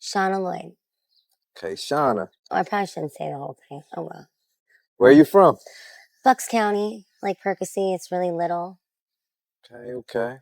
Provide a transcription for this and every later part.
Shauna Lloyd. Okay, Shauna. Oh, I probably shouldn't say the whole thing. Oh well. Where are you from? Bucks County, like Percy. It's really little. Okay.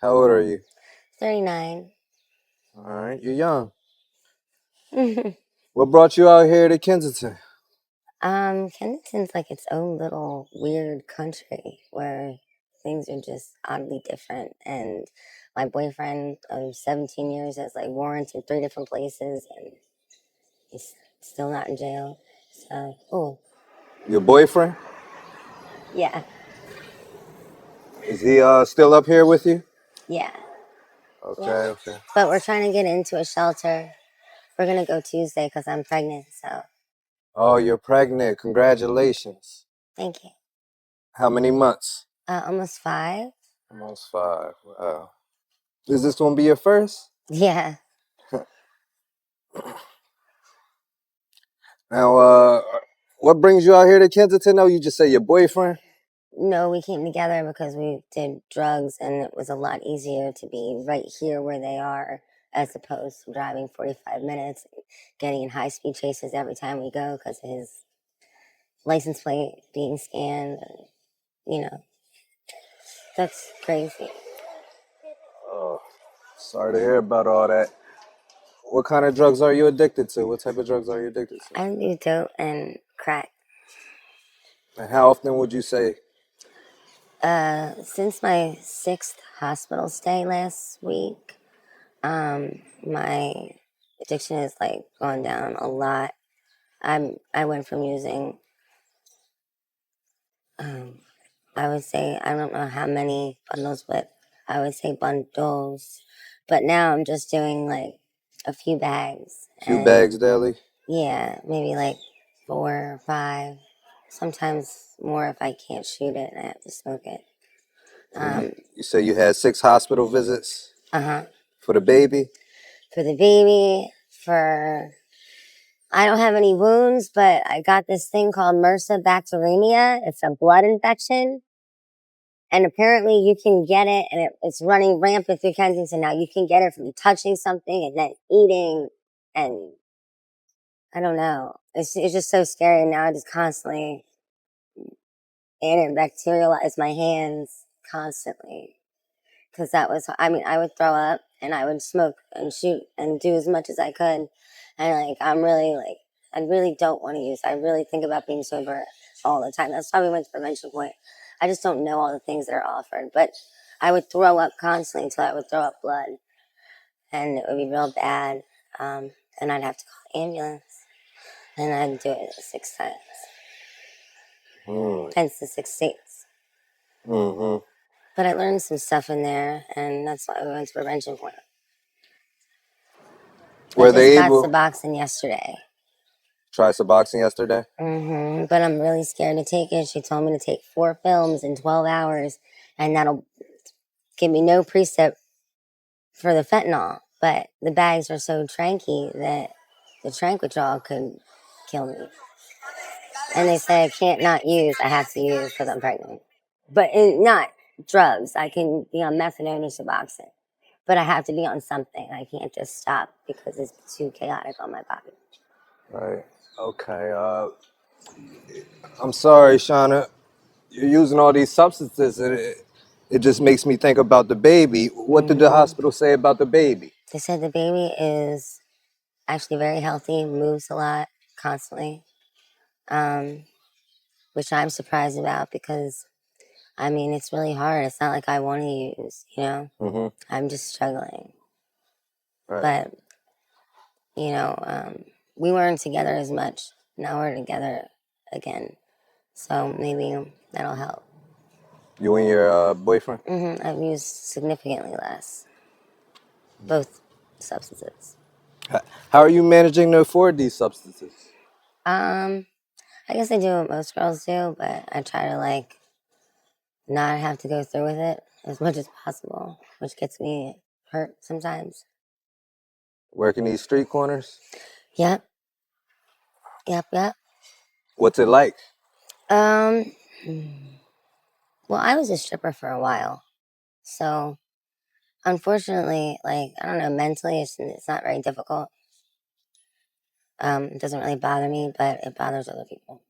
How old are you? 39. All right, you're young. What brought you out here to Kensington? Kensington's like its own little weird country where things are just oddly different. And my boyfriend of 17 years has like warrants in 3 different places, and he's still not in jail. So, oh Your boyfriend? yeah, Is he still up here with you? yeah, Okay, yeah. okay. But we're trying to get into a shelter. We're gonna go Tuesday because I'm pregnant. So, Oh, you're pregnant. Congratulations. thank you. How many months? Almost 5. Almost 5. Wow. Is this gonna be your first? Yeah. Now, what brings you out here to Kensington? No, you just say your boyfriend? No, we came together because we did drugs, and it was a lot easier to be right here where they are as opposed to driving 45 minutes, getting in high-speed chases every time we go because of his license plate being scanned. And, you know, that's crazy. Oh, sorry to hear about all that. What kind of drugs are you addicted to? What type of drugs are you addicted to? I do dope and crack. And how often would you say? Since my 6th hospital stay last week, my addiction has like gone down a lot. I went from using I would say I don't know how many bundles, but I would say bundles. But now I'm just doing like a few bags. Few And bags daily? yeah, maybe like 4 or 5. Sometimes more if I can't shoot it and I have to smoke it. You say you had 6 hospital visits Uh-huh. for the baby? For the baby, I don't have any wounds, but I got this thing called MRSA bacteremia. It's a blood infection. And apparently you can get it, and it's running rampant through Kensington now. You can get it from touching something and then eating, and I don't know. It's just so scary. And now I just constantly antibacterialize my hands constantly. Because that was, I mean, I would throw up and I would smoke and shoot and do as much as I could. And I really don't want to use. I really think about being sober all the time. That's why we went to Prevention Point. I just don't know all the things that are offered. But I would throw up constantly until I would throw up blood. And it would be real bad. And I'd have to call an ambulance. And I'd do it 6 times. Hence the 6 states. Mm-hmm. But I learned some stuff in there, and that's why we went to Prevention Point. Were they I just able got Suboxone yesterday. try Suboxone yesterday? But I'm really scared to take it. She told me to take 4 films in 12 hours, and that'll give me no precip for the fentanyl. But the bags are so tranky that the trank withdrawal could kill me. And they say I can't not use. I have to use because I'm pregnant. But not drugs. I can be on methadone or Suboxone. But I have to be on something. I can't just stop because it's too chaotic on my body. Right. Okay. I'm sorry, Shauna. You're using all these substances, and it just makes me think about the baby. What did the hospital say about the baby? They said the baby is actually very healthy, moves a lot constantly, which I'm surprised about because, I mean, it's really hard. It's not like I want to use, you know? Mm-hmm. I'm just struggling. Right. But, we weren't together as much. Now we're together again. So maybe that'll help. You and your boyfriend? I've used significantly less. Both substances. How are you managing to afford these substances? I guess I do what most girls do, but I try to not have to go through with it as much as possible, which gets me hurt sometimes. Working these street corners? Yep. Yep. What's it like? Um, well, I was a stripper for a while. So, unfortunately, I don't know, mentally, it's not very difficult. It doesn't really bother me, but it bothers other people.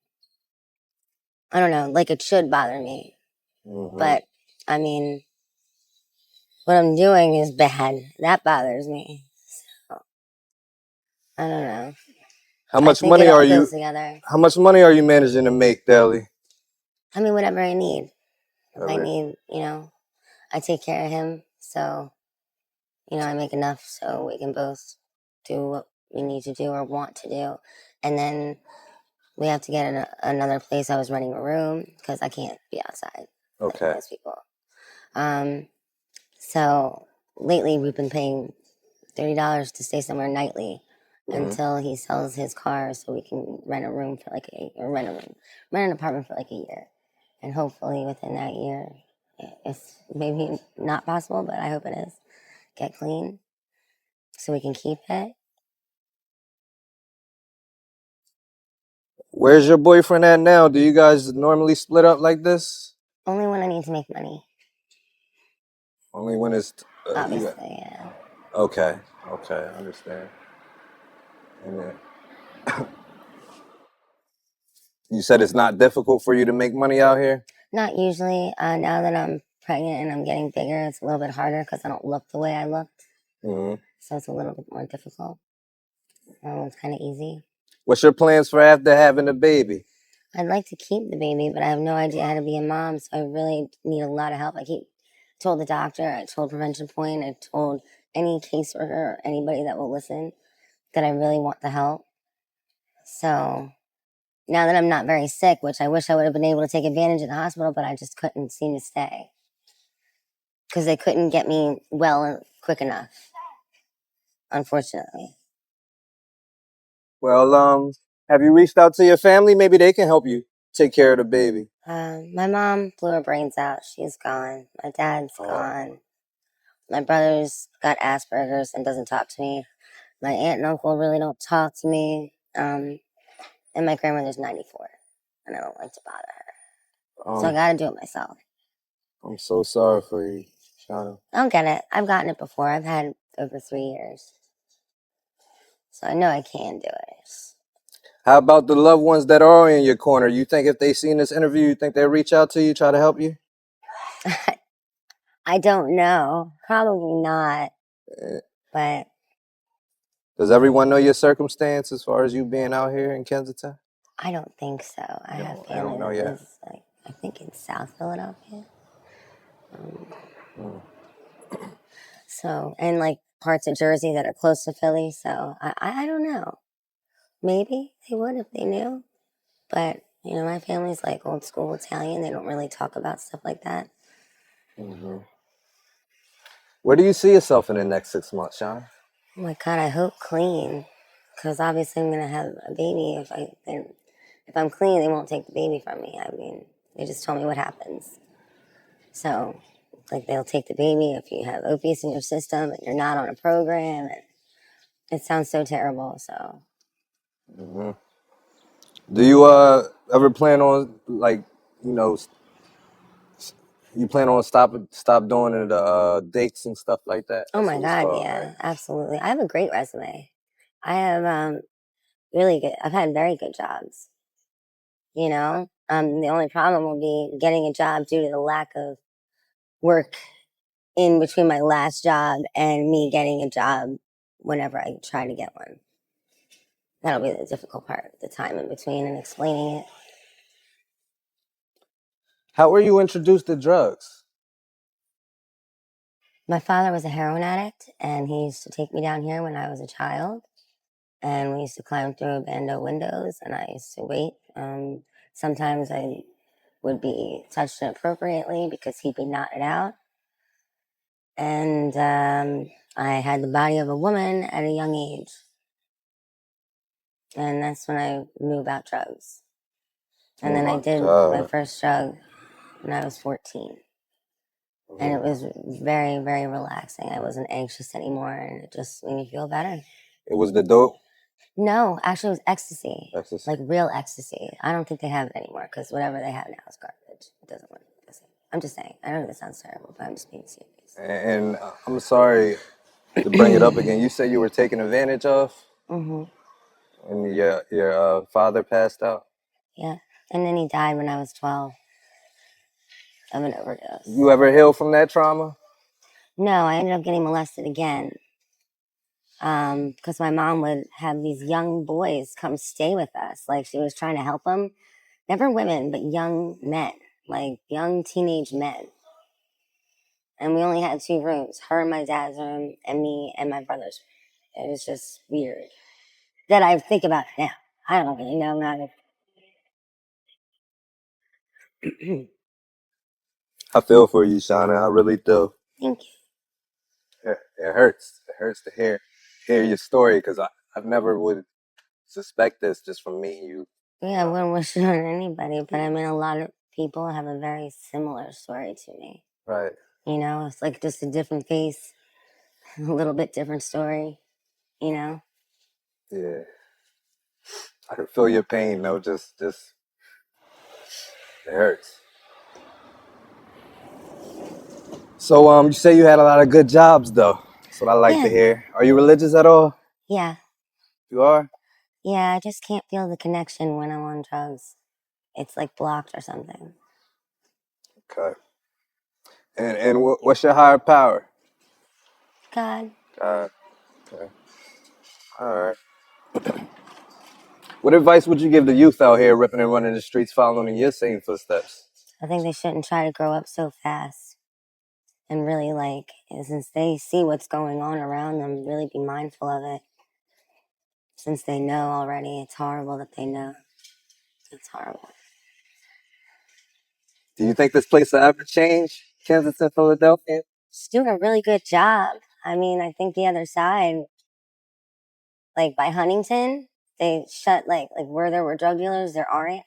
I don't know, like it should bother me, but I mean, what I'm doing is bad. That bothers me. So, I don't know. How I much think it money are all goes you? together. How much money are you managing to make daily? I mean, whatever I need. If I Ever? need, I take care of him. So, I make enough so we can both do what we need to do or want to do. And then we have to get in another place. I was renting a room because I can't be outside like Okay. most people. Um, so lately we've been paying $30 to stay somewhere nightly until he sells his car so we can rent a room for rent an apartment for like a year. And hopefully within that year, it's maybe not possible, but I hope it is, get clean so we can keep it. Where's your boyfriend at now? Do you guys normally split up like this? Only when I need to make money, Only when it's you got. obviously, yeah. Okay. Okay, I understand. And then, you said it's not difficult for you to make money out here? Not usually. Now that I'm pregnant and I'm getting bigger, it's a little bit harder because I don't look the way I looked. hmm So it's a little bit more difficult. It's kind of easy. What's your plans for after having a baby? I'd like to keep the baby, but I have no idea how to be a mom, so I really need a lot of help. Told the doctor, I told Prevention Point, I told any caseworker or anybody that will listen that I really want the help. So now that I'm not very sick, which I wish I would have been able to take advantage of the hospital, but I just couldn't seem to stay because they couldn't get me well quick enough, unfortunately. Well, have you reached out to your family? Maybe they can help you take care of the baby. My mom blew her brains out. She's gone. My dad's Oh, gone. My brother's got Asperger's and doesn't talk to me. My aunt and uncle really don't talk to me. And my grandmother's 94, and I don't like to bother her. So I um, got to do it myself. I'm so sorry for you, Shauna. I don't get it. I've gotten it before. I've had over 3 years. So I know I can do it. How about the loved ones that are in your corner? You think if they seen this interview, you think they'll reach out to you, try to help you? I don't know. Probably not. But Does everyone know your circumstance as far as you being out here in Kensington? I don't think so. I have They don't family know that yet. lives, I think in South Philadelphia. So, and parts of Jersey that are close to Philly. So I don't know. Maybe they would if they knew. But, my family's like old school Italian. They don't really talk about stuff like that. Where do you see yourself in the next 6 months, Shauna? Oh my God, I hope clean. Because obviously I'm going to have a baby. If I'm clean, they won't take the baby from me. I mean, they just told me what happens. So, they'll take the baby if you have opiates in your system and you're not on a program. And it sounds so terrible. So, Do you ever plan on you know you plan on stop doing the dates and stuff like that? oh That's my what it's God, called, right? yeah, absolutely. I have a great resume. I have really good, I've had very good jobs. The only problem will be getting a job due to the lack of work in between my last job and me getting a job whenever I try to get one. That'll be the difficult part, the time in between and explaining it. How were you introduced to drugs? My father was a heroin addict, and he used to take me down here when I was a child. And we used to climb through bando windows, and I used to wait. Sometimes I would be touched inappropriately because he'd be knotted out. And I had the body of a woman at a young age. And that's when I knew about drugs. And Oh then I my did my God. first drug when I was 14. And it was very, very relaxing. I wasn't anxious anymore, and it just made me feel better. It was the dope. No, actually, it was ecstasy, Ecstasy. like real ecstasy. I don't think they have it anymore because whatever they have now is garbage. It doesn't work. I'm just saying. I know that sounds terrible, but I'm just being serious. And I'm sorry to bring it up again. You said you were taken advantage of. Hmm. And your father passed out? Yeah. And then he died when I was 12 of an overdose. You ever heal from that trauma? No, I ended up getting molested again. Because my mom would have these young boys come stay with us. Like she was trying to help them. Never women, but young men, like young teenage men. And we only had 2 rooms, her and my dad's room and me and my brother's room. It was just weird. That I think about it now. I don't really know. I feel for you, Shauna. I really do. Thank you. It hurts. It hurts to hear your story because I never would suspect this just from meeting you. Yeah, I wouldn't wish it on anybody, but I mean, a lot of people have a very similar story to me. Right. You know, it's like just a different face, a little bit different story, you know? Yeah. I can feel your pain though. Just it hurts. So you say you had a lot of good jobs though. That's what I like to Yeah, hear. Are you religious at all? yeah, You are? yeah. I just can't feel the connection when I'm on drugs. It's like blocked or something. Okay. And what's your higher power? God, Okay. All right. What advice would you give the youth out here ripping and running the streets following in your same footsteps? I think they shouldn't try to grow up so fast and really like, since they see what's going on around them, really be mindful of it. Since they know already, it's horrible that they know. It's horrible. Do you think this place will ever change? Kansas and Philadelphia? She's doing a really good job. I mean, I think the other side, like by Huntington, they shut like where there were drug dealers, there aren't.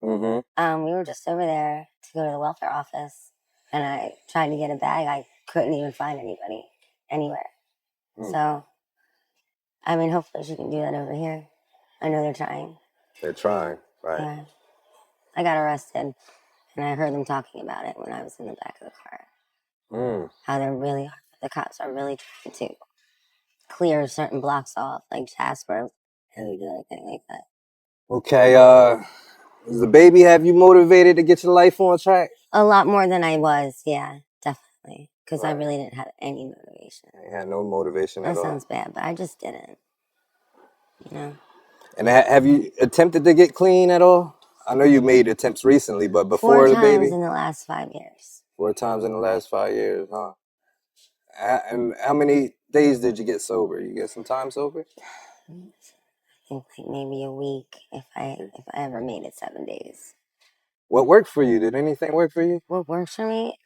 Mm-hmm. We were just over there to go to the welfare office, and I tried to get a bag. I couldn't even find anybody anywhere. So, I mean, hopefully she can do that over here. I know they're trying. They're trying, right? Yeah. I got arrested, and I heard them talking about it when I was in the back of the car. How the cops are really trying to clear certain blocks off, like Jasper, and do anything like that. Okay, does the baby have you motivated to get your life on track? A lot more than I was, yeah, definitely. Because I Right. really didn't have any motivation. I had no motivation That at all. sounds bad, but I just didn't. You know? And have you attempted to get clean at all? I know you made attempts recently, but 4 before the times baby? in the last 5 years. 4 times in the last 5 years, huh? And how many days did you get sober? You get some time sober? I think like maybe a week if I ever made it 7 days. What worked for you? Did anything work for you? What works for me?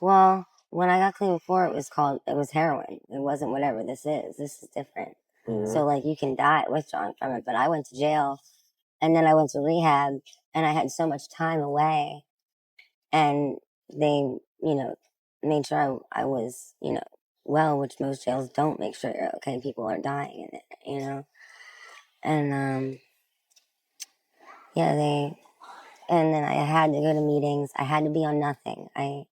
Well, when I got clean before, it was heroin. It wasn't whatever this is. This is different. So like you can die withdrawing from it, but I went to jail and then I went to rehab and I had so much time away and they, made sure I was, well, which most jails don't make sure you're okay. People are dying in it. And yeah, and then I had to go to meetings. I had to be on nothing. I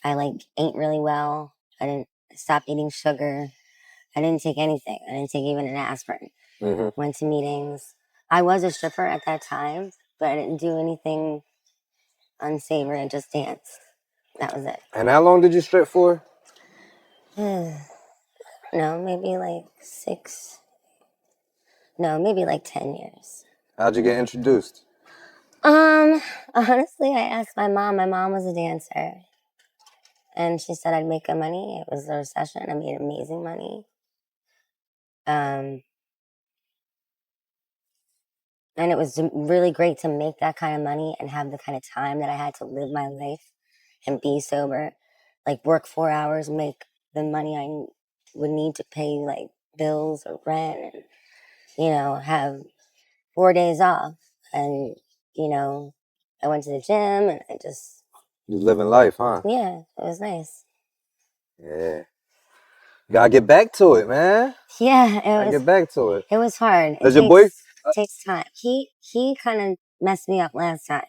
like ate really well. I didn't stop eating sugar. I didn't take anything. I didn't take even an aspirin. Went to meetings. I was a stripper at that time, but I didn't do anything unsavory. I just danced. That was it. And how long did you strip for? No, maybe like 6. No, maybe like 10 years. How'd you get introduced? Honestly, I asked my mom. My mom was a dancer. And she said I'd make good money. It was the recession. I made amazing money. And it was really great to make that kind of money and have the kind of time that I had to live my life and be sober. Like work 4 hours, make the money I would need to pay like bills or rent and, have 4 days off. And, I went to the gym and I just... You living life, huh? Yeah, it was nice. Yeah. You gotta get back to it, man. Yeah, Get back to it. It was hard. Does your boy... Takes time. He kind of messed me up last time.